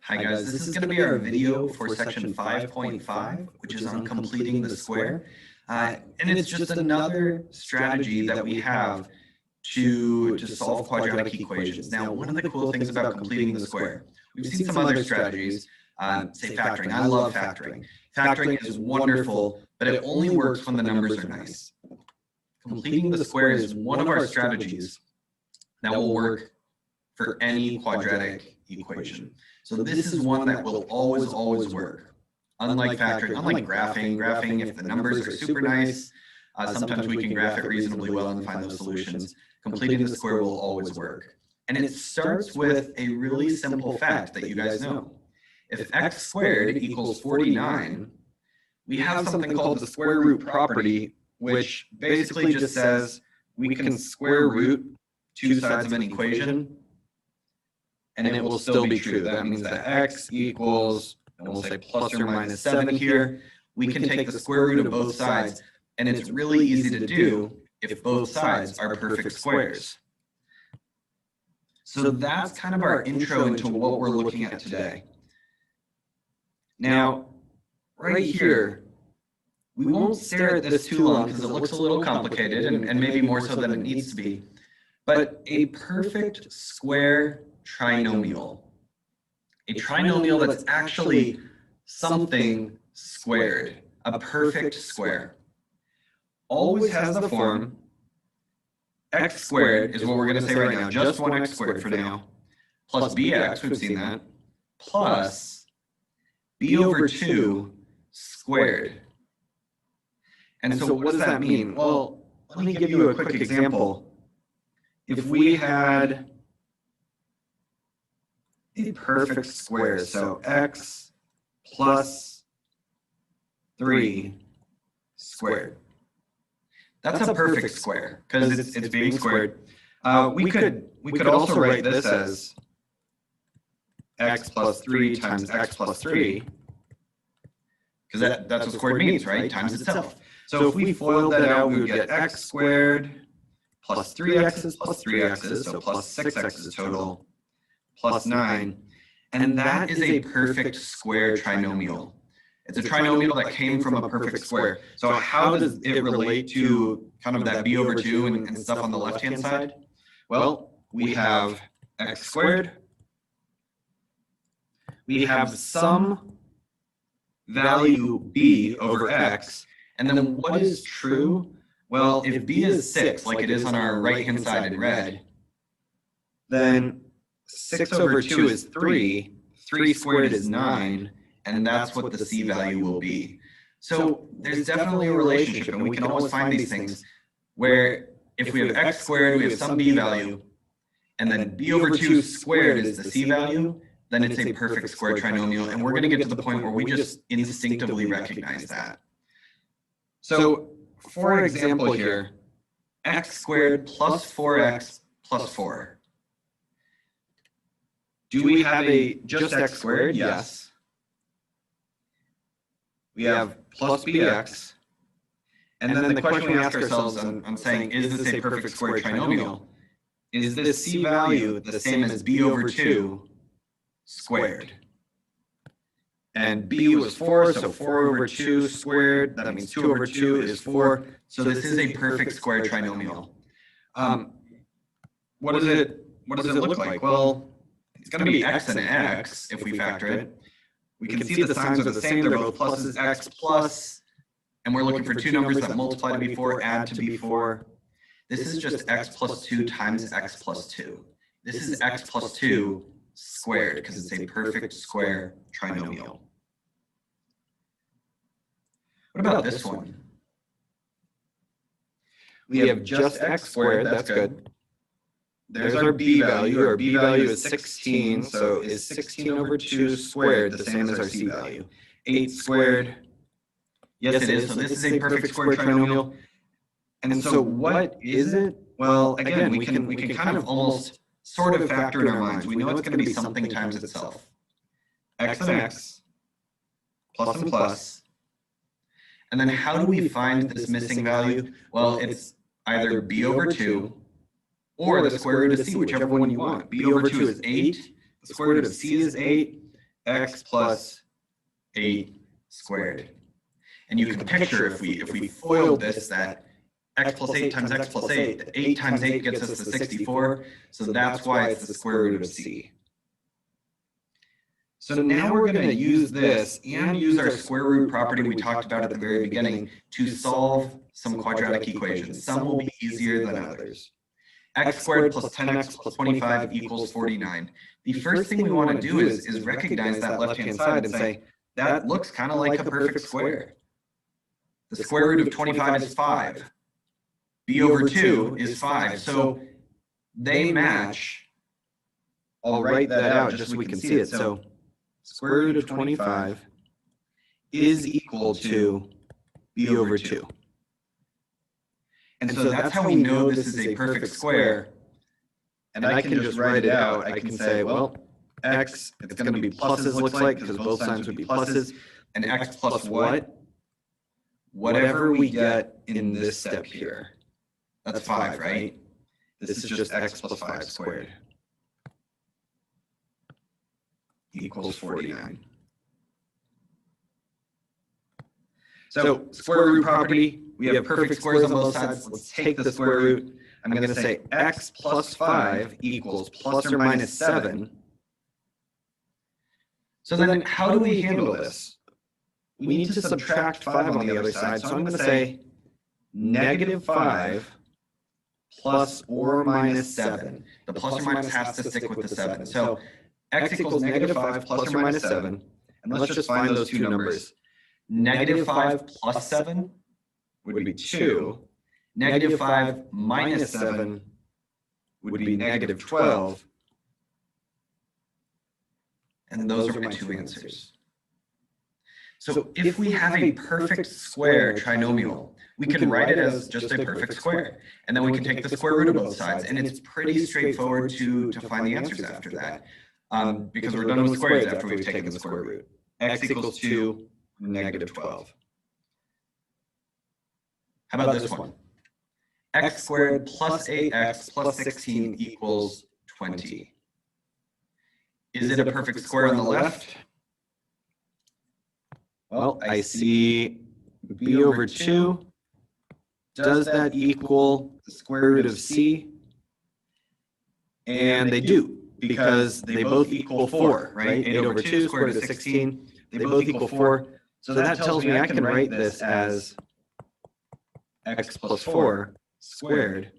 Hi guys, this is going to be our video for section 5.5, which is on completing the square. And it's just another strategy that we have to solve quadratic equations. Now, one of the cool things about completing the square, we've seen some other strategies, say factoring. I love factoring. Factoring is wonderful, but it only works when the numbers are nice. Completing the square is one of our strategies that will work for any quadratic equation. So this is one that will always work. Unlike factoring, unlike graphing, if the numbers are super nice, sometimes we can graph it reasonably well and find those solutions. Completing the square will always work. And it starts with a really simple fact that you guys know. If x squared equals 49, we have something called the square root property, which basically just says we can square root two sides of an equation and it will still be true. That means that x equals, and we'll say plus or minus 7 here. We can take the square root of both sides, and it's really easy to do if both sides are perfect squares. So that's kind of our intro into what we're looking at today. Now, right here, we won't stare at this too long because it looks a little complicated and maybe more so than it needs to be. But a perfect square trinomial. A trinomial that's actually something squared, a perfect square, always has the form x squared is what we're going to say right now, just 1x squared for now, plus bx, we've seen that, plus b over 2 squared. And so what does that mean? Well, let me give you a quick example. If we had a perfect square, so x plus 3 squared. That's a perfect square because it's being squared. We could also write this as x plus 3 times x plus 3, because that's what squared means, right? Times itself. So if we FOILed that out, we would get x squared plus 3x's plus 3x's, so plus 6x's total, plus 9, and that is a perfect square trinomial. It's a trinomial that came from a perfect square. So how does it relate to kind of that b over 2 and stuff on the left-hand side? Well, we have x squared. We have some value b over x, and then what is true? Well, if b is 6, like it is on our right-hand side in red, then 6 over 2 is 3, 3 squared is 9, and that's what the c value will be. So there's definitely a relationship, and we can always find these things where if we have x squared, we have some b value, and then b over 2 squared is the c value, then it's a perfect square trinomial, and we're going to get to the point where we just instinctively recognize that. So for example here, x squared plus 4x plus 4. Do we have a just x squared? Yes. We have plus bx. And then the question we ask ourselves, I'm saying, is this a perfect square trinomial? Is this c value the same as b over 2 squared? And b was 4, so 4 over 2 squared, that means 2 over 2 is 4. So this is a perfect square trinomial. What does it look like? Well, it's going to be x and x if we factor it. We can see the signs are the same. They're both pluses, x plus, and we're looking for two numbers that multiply to be 4, add to be 4. This is just x plus 2 times x plus 2. This is x plus 2 squared because it's a perfect square trinomial. What about this one? We have just x squared, that's good. There's our b value. Our b value is 16, so is 16 over 2 squared the same as our c value? 8 squared. Yes, it is. So this is a perfect square trinomial. And so what is it? Well, again, we can kind of almost sort of factor in our minds. We know it's going to be something times itself. X and x, plus and plus. And then how do we find this missing value? Well, it's either b over 2 or the square root of c, whichever one you want. b over 2 is 8, the square root of c is 8, x plus 8 squared. And you can picture if we FOILed this, that x plus 8 times x plus 8, 8 times 8 gets us to 64. So that's why it's the square root of c. So now we're going to use this and use our square root property we talked about at the very beginning to solve some quadratic equations. Some will be easier than others. X squared plus 10x plus 25 equals 49. The first thing we want to do is recognize that left-hand side and say, that looks kind of like a perfect square. The square root of 25 is 5. b over 2 is 5. So they match. I'll write that out just so we can see it. So square root of 25 is equal to b over 2. And so that's how we know this is a perfect square. And I can just write it out. I can say, well, x, it's going to be pluses, looks like, because both sides would be pluses. And x plus what? Whatever we get in this step here. That's 5, right? This is just x plus 5 squared. Equals 49. So square root property, we have perfect squares on both sides. Let's take the square root. I'm going to say x plus 5 equals plus or minus 7. So then how do we handle this? We need to subtract 5 on the other side. So I'm going to say negative 5 plus or minus 7. The plus or minus has to stick with the 7. So x equals negative 5 plus or minus 7. And let's just find those two numbers. Negative 5 plus 7 would be 2. Negative 5 minus 7 would be negative 12. And those are my two answers. So if we have a perfect square trinomial, we can write it as just a perfect square. And then we can take the square root of both sides. And it's pretty straightforward to find the answers after that. Because we're done with squares after we've taken the square root. X equals 2, negative 12. How about this one? X squared plus 8x plus 16 equals 20. Is it a perfect square on the left? Well, I see b over 2. Does that equal the square root of c? And they do, because they both equal 4, right? 8 over 2 square root of 16. They both equal 4. So that tells me I can write this as x plus 4 squared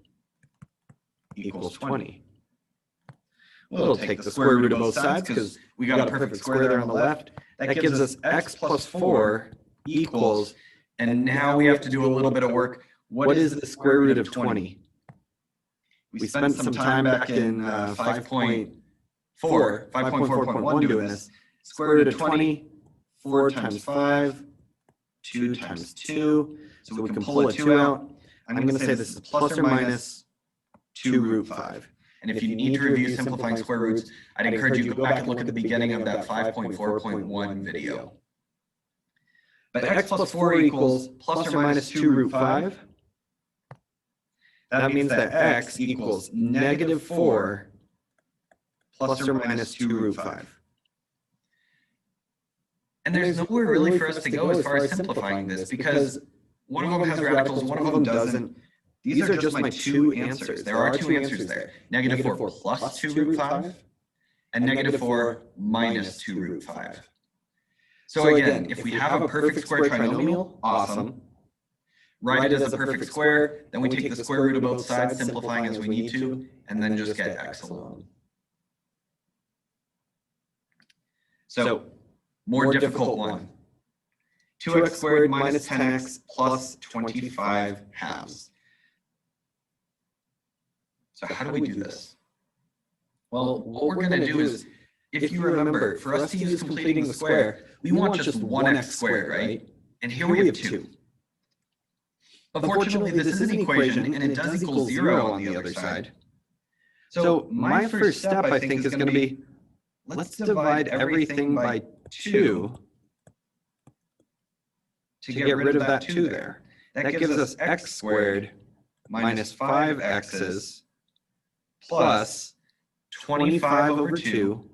equals 20. We'll take the square root of both sides because we got a perfect square there on the left. That gives us x plus 4 equals, and now we have to do a little bit of work. What is the square root of 20? We spent some time back in 5.4.1 doing this. Square root of 20, 4 times 5, 2 times 2. So we can pull a 2 out. I'm going to say this is plus or minus 2 root 5. And if you need to review simplifying square roots, I'd encourage you to go back and look at the beginning of that 5.4.1 video. But x plus 4 equals plus or minus 2 root 5. That means that x equals negative 4 plus or minus 2 root 5. And there's nowhere really for us to go as far as simplifying this, because one of them has radicals, one of them doesn't. These are just my two answers. There are two answers there. Negative 4 plus 2 root 5 and negative 4 minus 2 root 5. So again, if we have a perfect square trinomial, awesome. Write it as a perfect square, then we take the square root of both sides, simplifying as we need to, and then just get x alone. So, more difficult one. 2x squared minus 10x plus 25 halves. So how do we do this? Well, what we're going to do is, if you remember, for us to use completing the square, we want just 1x squared, right? And here we have 2. Unfortunately, this is an equation, and it does equal 0 on the other side. So my first step, I think, is going to be, let's divide everything by 2 to get rid of that 2 there. That gives us x squared minus 5x's plus 25 over 2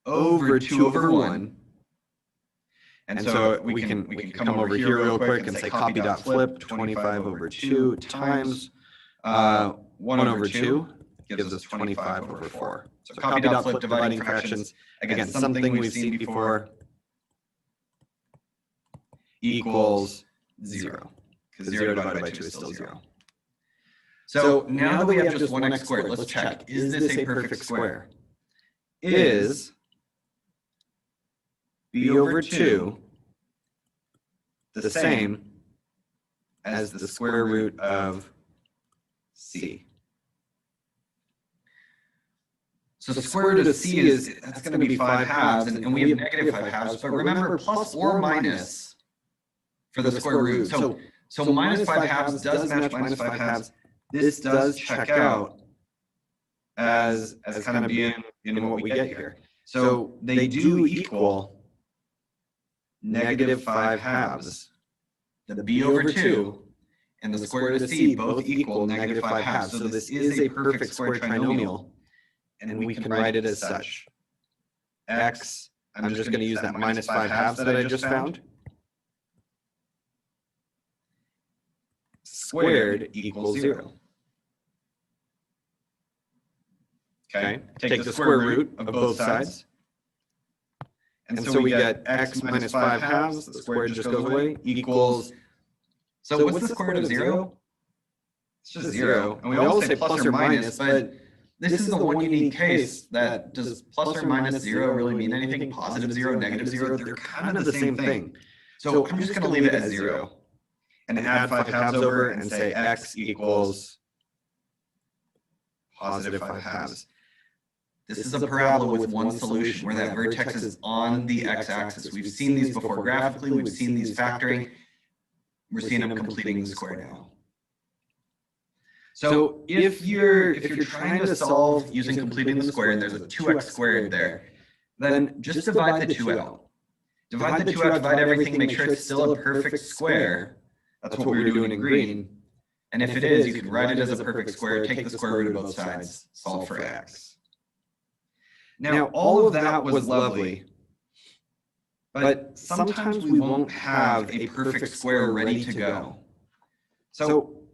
over 2 over 1. And so we can come over here real quick and say copy dot flip 25 over 2 times 1 over 2 gives us 25 over 4. So copy dot flip dividing fractions, again, something we've seen before, equals 0, because 0 divided by 2 is still 0. So now that we have just 1x squared, let's check, is this a perfect square? Is b over 2 the same as the square root of c? So the square root of c that's going to be 5 halves, and we have negative 5 halves, but remember plus or minus for the square root. So minus 5 halves does match minus 5 halves. This does check out as kind of being in what we get here. So they do equal negative 5 halves. The b over 2 and the square root of c both equal negative 5 halves. So this is a perfect square trinomial, and we can write it as such. X, I'm just going to use that minus 5 halves that I just found, squared equals 0. Okay, take the square root of both sides. And so we get x minus 5 halves, the square just goes away, equals, so what's the square root of 0? It's just 0. And we always say plus or minus, but this is the one unique case that does plus or minus 0 really mean anything? Positive 0, negative 0, they're kind of the same thing. So I'm just going to leave it as 0 and add 5 halves over and say x equals positive 5 halves. This is a parabola with one solution where that vertex is on the x-axis. We've seen these before graphically, we've seen these factoring. We're seeing them completing the square now. So if you're trying to solve using completing the square and there's a 2x squared there, then just divide the 2 out. Divide the 2 out, divide everything, make sure it's still a perfect square. That's what we were doing in green. And if it is, you can write it as a perfect square, take the square root of both sides, solve for x. Now, all of that was lovely, but sometimes we won't have a perfect square ready to go. So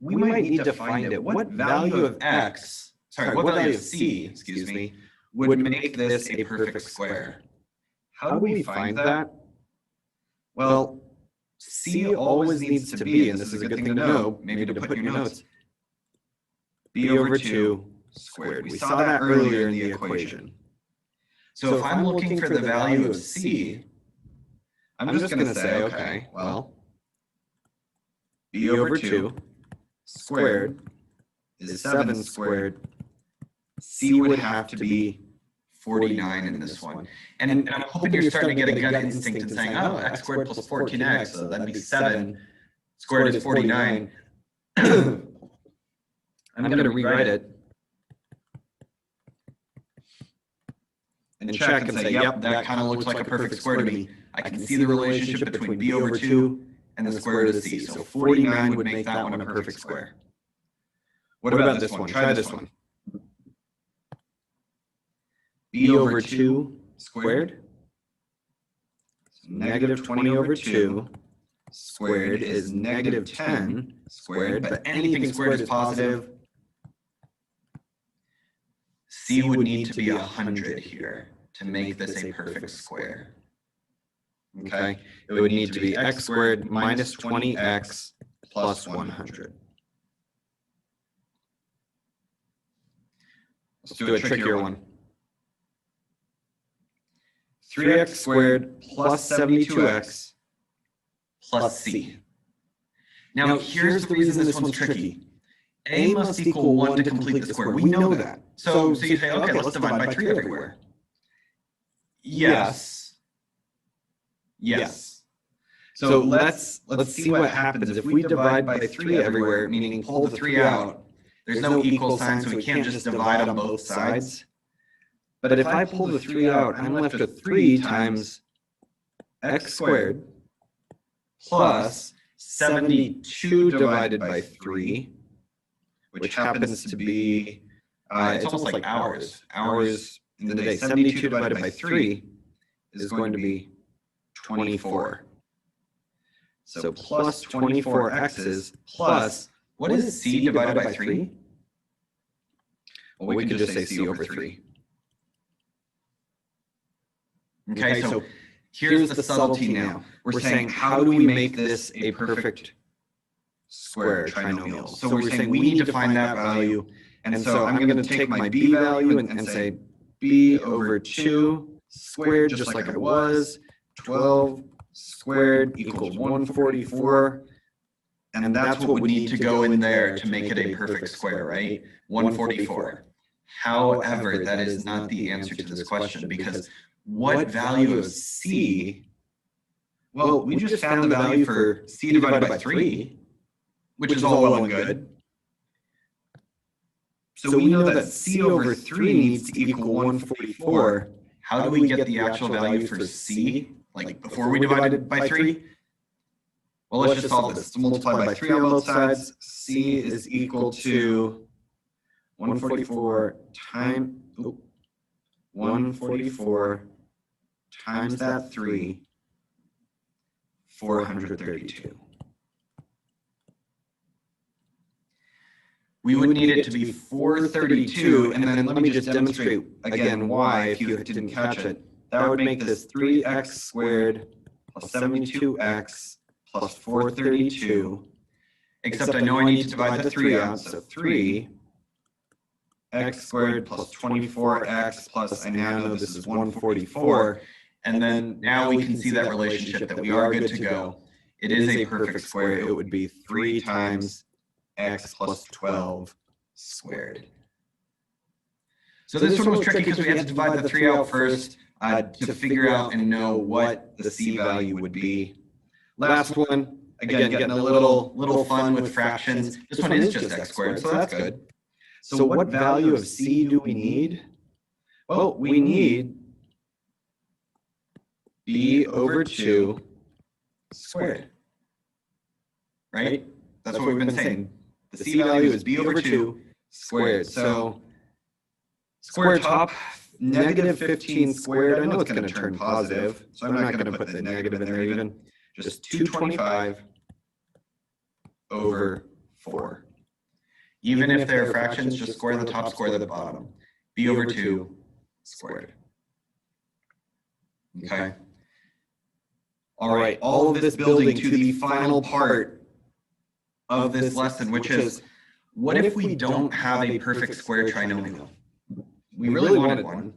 we might need to find it. What value of x, sorry, what value of c, excuse me, would make this a perfect square? How do we find that? Well, c always needs to be, and this is a good thing to know, maybe to put in your notes, b over 2 squared. We saw that earlier in the equation. So if I'm looking for the value of c, I'm just going to say, okay, well, b over 2 squared is 7 squared. C would have to be 49 in this one. And I'm hoping you're starting to get a gut instinct and saying, oh, x squared plus 14x, so that'd be 7 squared is 49. I'm going to rewrite it and check and say, yep, that kind of looks like a perfect square to me. I can see the relationship between b over 2 and the square root of c. So 49 would make that one a perfect square. What about this one? Try this one. b over 2 squared. Negative 20 over 2 squared is negative 10 squared, but anything squared is positive. C would need to be 100 here to make this a perfect square. Okay, it would need to be x squared minus 20x plus 100. Let's do a trickier one. 3x squared plus 72x plus c. Now here's the reason this one's tricky. A must equal 1 to complete the square. We know that. So you say, okay, let's divide by 3 everywhere. Yes. Yes. So let's see what happens. If we divide by 3 everywhere, meaning pull the 3 out, there's no equal sign, so we can't just divide on both sides. But if I pull the 3 out, I'm left with 3 times x squared plus 72 divided by 3, which happens to be, it's almost like hours. Hours in the day. 72 divided by 3 is going to be 24. So plus 24x's plus, what is c divided by 3? Well, we can just say c over 3. Okay, so here's the subtlety now. We're saying, how do we make this a perfect square trinomial? So we're saying we need to find that value. And so I'm going to take my b value and say b over 2 squared, just like it was. 12 squared equals 144. And that's what would need to go in there to make it a perfect square, right? 144. However, that is not the answer to this question, because what value of c? Well, we just found the value for c divided by 3, which is all well and good. So we know that c over 3 needs to equal 144. How do we get the actual value for c, like before we divided by 3? Well, let's just solve this. So multiply by 3 on both sides. C is equal to 144 times 144 times that 3, 432. We would need it to be 432, and then let me just demonstrate again why, if you didn't catch it. That would make this 3x squared plus 72x plus 432, except I know I need to divide the 3 out, so 3x squared plus 24x plus, I now know this is 144, and then now we can see that relationship that we are good to go. It is a perfect square. It would be 3 times x plus 12 squared. So this one was tricky because we had to divide the 3 out first to figure out and know what the c value would be. Last one, again, getting a little fun with fractions. This one is just x squared, so that's good. So what value of c do we need? Well, we need b over 2 squared, right? That's what we've been saying. The c value is b over 2 squared. So square top, negative 15 squared. I know it's going to turn positive, so I'm not going to put the negative in there even. Just 225 over 4. Even if they're fractions, just square the top, square the bottom. b over 2 squared. Okay. All right, all of this building to the final part of this lesson, which is, what if we don't have a perfect square trinomial? We really wanted one.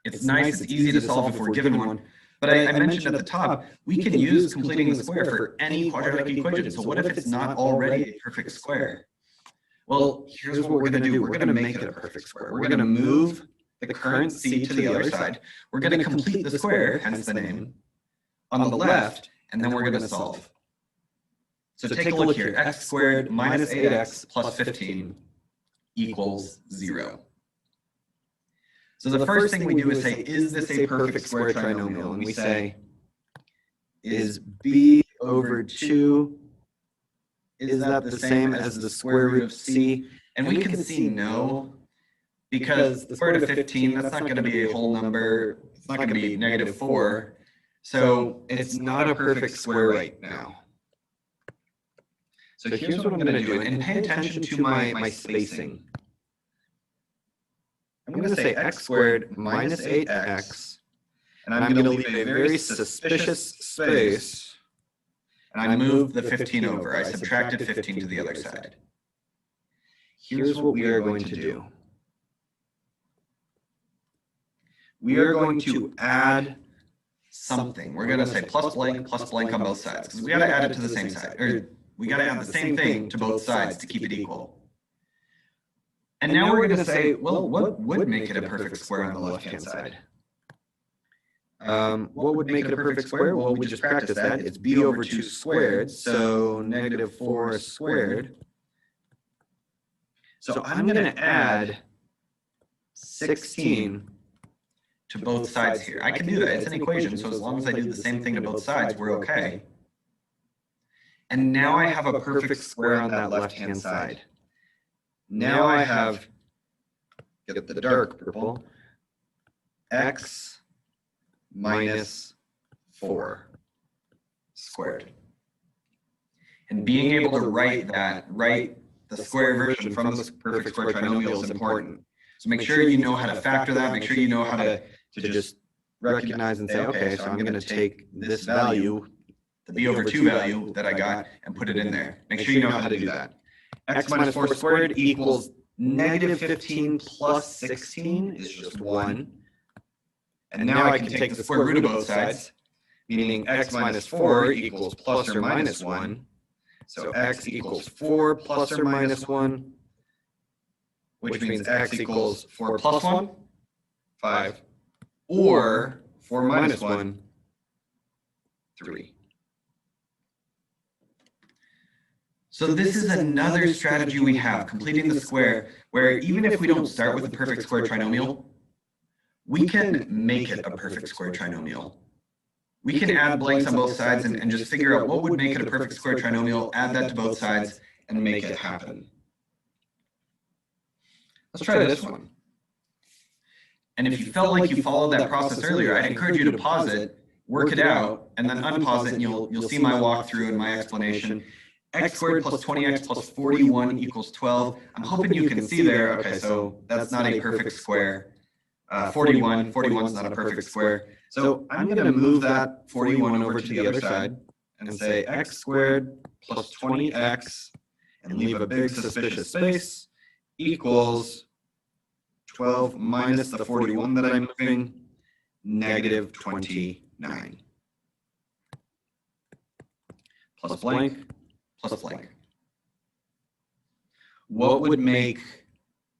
It's nice, it's easy to solve if we're given one. But I mentioned at the top, we can use completing the square for any quadratic equation. So what if it's not already a perfect square? Well, here's what we're going to do. We're going to make it a perfect square. We're going to move the current c to the other side. We're going to complete the square, hence the name, on the left, and then we're going to solve. So take a look here. X squared minus 8x plus 15 equals 0. So the first thing we do is say, is this a perfect square trinomial? And we say, is b over 2, is that the same as the square root of c? And we can see no, because the square root of 15, that's not going to be a whole number. It's not going to be negative 4. So it's not a perfect square right now. So here's what I'm going to do, and pay attention to my spacing. I'm going to say x squared minus 8x, and I'm going to leave a very suspicious space, and I moved the 15 over. I subtracted 15 to the other side. Here's what we are going to do. We are going to add something. We're going to say plus blank on both sides, because we got to add it to the same side. Or we got to add the same thing to both sides to keep it equal. And now we're going to say, well, what would make it a perfect square on the left-hand side? What would make it a perfect square? Well, we just practiced that. It's b over 2 squared, so negative 4 squared. So I'm going to add 16 to both sides here. I can do that. It's an equation, so as long as I do the same thing to both sides, we're okay. And now I have a perfect square on that left-hand side. Now I have, get the dark purple, x minus 4 squared. And being able to write the square version from the perfect square trinomial is important. So make sure you know how to factor that, make sure you know how to just recognize and say, okay, so I'm going to take this value, the b over 2 value that I got, and put it in there. Make sure you know how to do that. X minus 4 squared equals negative 15 plus 16 is just 1. And now I can take the square root of both sides, meaning x minus 4 equals plus or minus 1. So x equals 4 plus or minus 1, which means x equals 4 plus 1, 5, or 4 minus 1, 3. So this is another strategy we have, completing the square, where even if we don't start with a perfect square trinomial, we can make it a perfect square trinomial. We can add blanks on both sides and just figure out what would make it a perfect square trinomial, add that to both sides, and make it happen. Let's try this one. And if you felt like you followed that process earlier, I'd encourage you to pause it, work it out, and then unpause it, and you'll see my walkthrough and my explanation. X squared plus 20x plus 41 equals 12. I'm hoping you can see there, okay, so that's not a perfect square. 41 is not a perfect square. So I'm going to move that 41 over to the other side and say x squared plus 20x and leave a big suspicious space equals 12 minus the 41 that I'm moving, negative 29. Plus blank, plus blank. What would make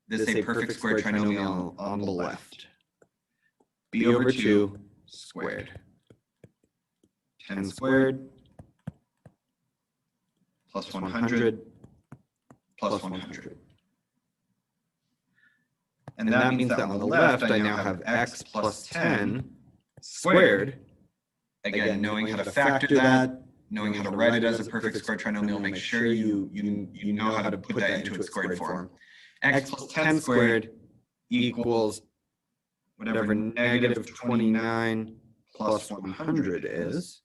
this a perfect square trinomial on the left? b over 2 squared. 10 squared plus 100 plus 100. And that means that on the left, I now have x plus 10 squared. Again, knowing how to factor that, knowing how to write it as a perfect square trinomial, make sure you know how to put that into its squared form. X plus 10 squared equals whatever negative 29 plus 100 is,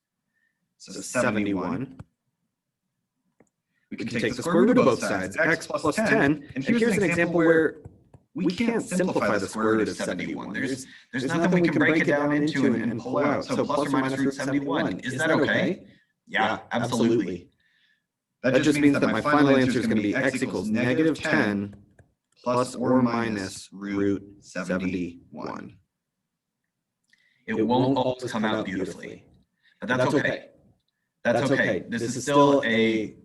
so 71. We can take the square root of both sides, x plus 10, and here's an example where we can't simplify the square root of 71. There's nothing we can break it down into and pull out. So plus or minus root 71, is that okay? Yeah, absolutely. That just means that my final answer is going to be x equals negative 10 plus or minus root 71. It won't always come out beautifully, but that's okay. That's okay. This is still it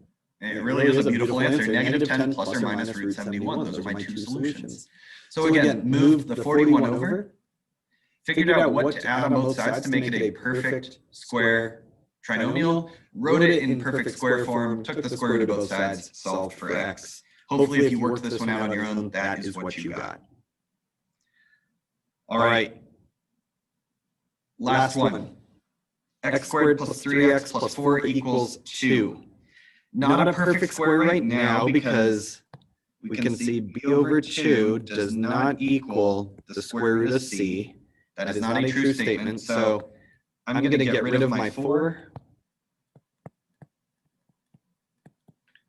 really is a beautiful answer. Negative 10 plus or minus root 71. Those are my two solutions. So again, moved the 41 over, figured out what to add on both sides to make it a perfect square trinomial, wrote it in perfect square form, took the square root of both sides, solved for x. Hopefully, if you worked this one out on your own, that is what you got. All right. Last one. X squared plus 3x plus 4 equals 2. Not a perfect square right now because we can see b over 2 does not equal the square root of c. That is not a true statement, so I'm going to get rid of my 4,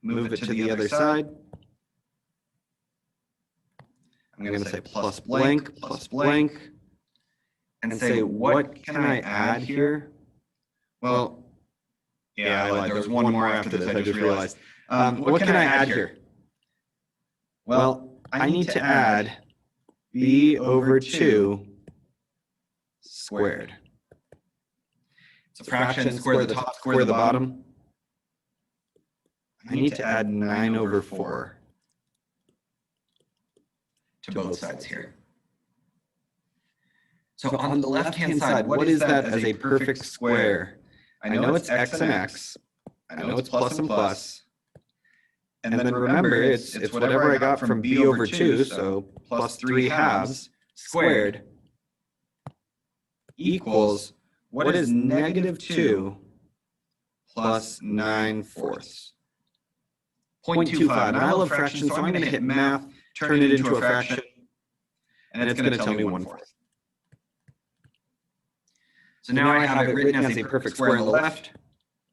move it to the other side. I'm going to say plus blank, and say, what can I add here? Well, yeah, I lied. There was one more after this, I just realized. What can I add here? Well, I need to add b over 2 squared. It's a fraction, square the top, square the bottom. I need to add 9 over 4 to both sides here. So on the left-hand side, what is that as a perfect square? I know it's x and x. I know it's plus and plus. And then remember, it's whatever I got from b over 2, so plus 3 halves squared equals, what is negative 2 plus 9 fourths? 0.25. And I love fractions, so I'm going to hit math, turn it into a fraction, and it's going to tell me 1/4. So now I have it written as a perfect square on the left,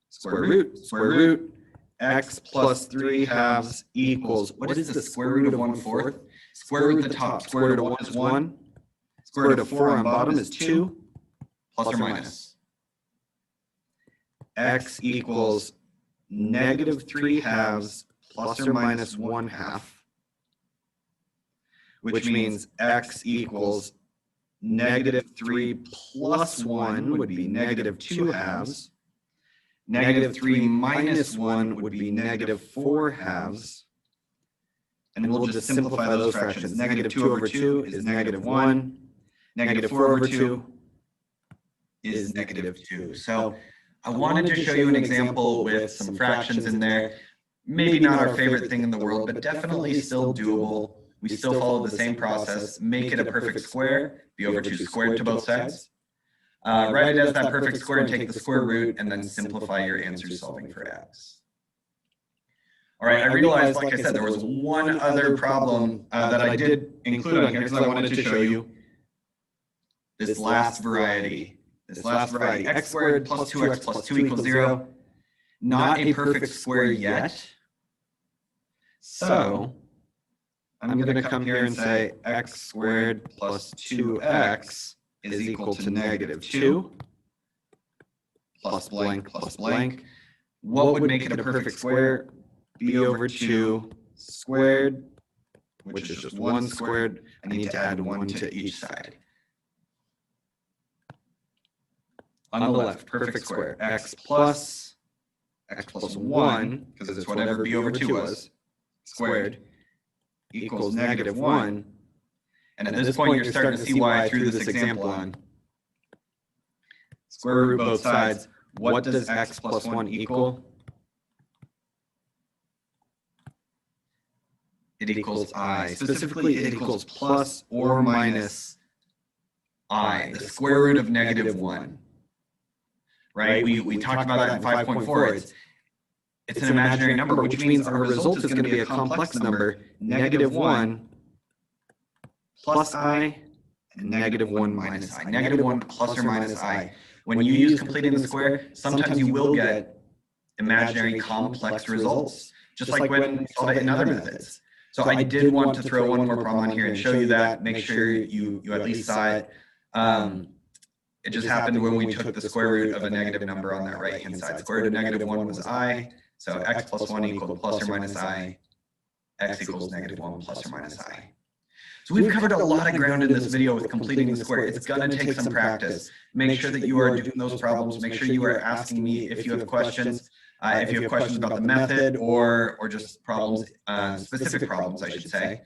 square root, x plus 3/2 equals, what is the square root of 1/4? Square root at the top, square root of 1 is 1, square root of 4 on bottom is 2, plus or minus. X equals negative 3/2 plus or minus 1/2, which means x equals negative 3 plus 1 would be negative 2/2. Negative 3 minus 1 would be negative 4/2. And we'll just simplify those fractions. Negative 2 over 2 is negative 1. Negative 4 over 2 is negative 2. So I wanted to show you an example with some fractions in there. Maybe not our favorite thing in the world, but definitely still doable. We still follow the same process. Make it a perfect square, b over 2 squared to both sides. Write it as that perfect square and take the square root and then simplify your answer solving for x. All right, I realized, like I said, there was one other problem that I did include on here because I wanted to show you this last variety. X squared plus 2x plus 2 equals 0. Not a perfect square yet. So I'm going to come here and say x squared plus 2x is equal to negative 2 plus blank plus blank. What would make it a perfect square? b over 2 squared, which is just 1 squared. I need to add 1 to each side. On the left, perfect square, x plus 1, because it's whatever b over 2 was, squared, equals negative 1. And at this point, you're starting to see why I threw this example on. Square root both sides. What does x plus 1 equal? It equals I. Specifically, it equals plus or minus I, the square root of negative 1. Right? We talked about that in 5.4. It's an imaginary number, which means our result is going to be a complex number, negative 1 plus I and negative 1 minus I. Negative 1 plus or minus I. When you use completing the square, sometimes you will get imaginary complex results, just like when we solve it in other methods. So I did want to throw one more problem on here and show you that, make sure you at least saw it. It just happened when we took the square root of a negative number on that right-hand side. Square root of negative 1 was I, so x plus 1 equaled plus or minus I. X equals negative 1 plus or minus I. So we've covered a lot of ground in this video with completing the square. It's going to take some practice. Make sure that you are doing those problems. Make sure you are asking me if you have questions. If you have questions about the method or just problems, specific problems, I should say.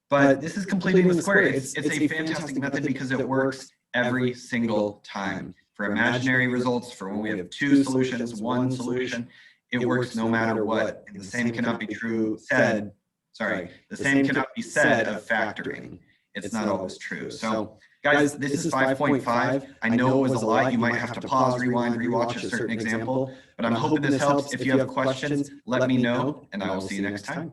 But this is completing the square. It's a fantastic method because it works every single time. For imaginary results, for when we have 2 solutions, 1 solution, it works no matter what. And the same cannot be said of factoring. It's not always true. So guys, this is 5.5. I know it was a lot. You might have to pause, rewind, rewatch a certain example, but I'm hoping this helps. If you have questions, let me know, and I will see you next time.